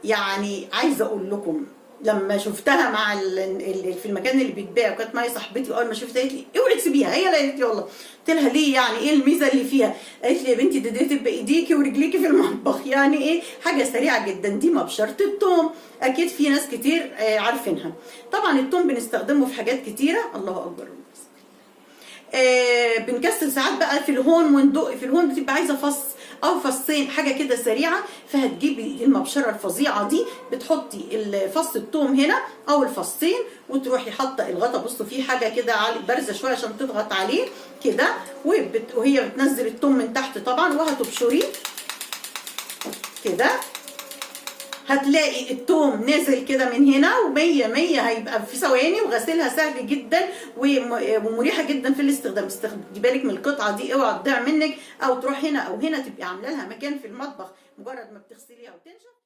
يعني عايزه اقول لكم لما شفتها مع في المكان اللي بيتباع، وكانت معايا صاحبتي، اول ما شفتها قالت لي اوعي تسيبيها، هي اللي قالت لي والله. قلت لها ليه يعني ايه الميزه اللي فيها؟ قالت لي يا بنتي دي تبقى ايديكي ورجليكي في المطبخ، يعني ايه حاجه سريعه جدا. دي مبشره الثوم، اكيد في ناس كتير عارفينها. طبعا الثوم بنستخدمه في حاجات كتيره. الله اكبر. بنكسر ساعات بقى في الهون وندق في الهون، بتبقى عايزه فص او فصين حاجه كده سريعه، فهتجيبي المبشره الفظيعه دي، بتحطي فص الثوم هنا او الفصين، وتروحي حاطه الغطا. بصوا في حاجه كده بارزه شويه عشان تضغط عليه كده، وهي بتنزل الثوم من تحت طبعا، وهتبشريه كده. هتلاقي الثوم نازل كده من هنا، ومية مية هيبقى في ثواني، وغسيلها سهل جدا ومريحه جدا في الاستخدام. خدي بالك من القطعه دي، اوعى تضيع منك او تروح هنا او هنا، تبقي عامله لها مكان في المطبخ مجرد ما بتغسليها وتنشف.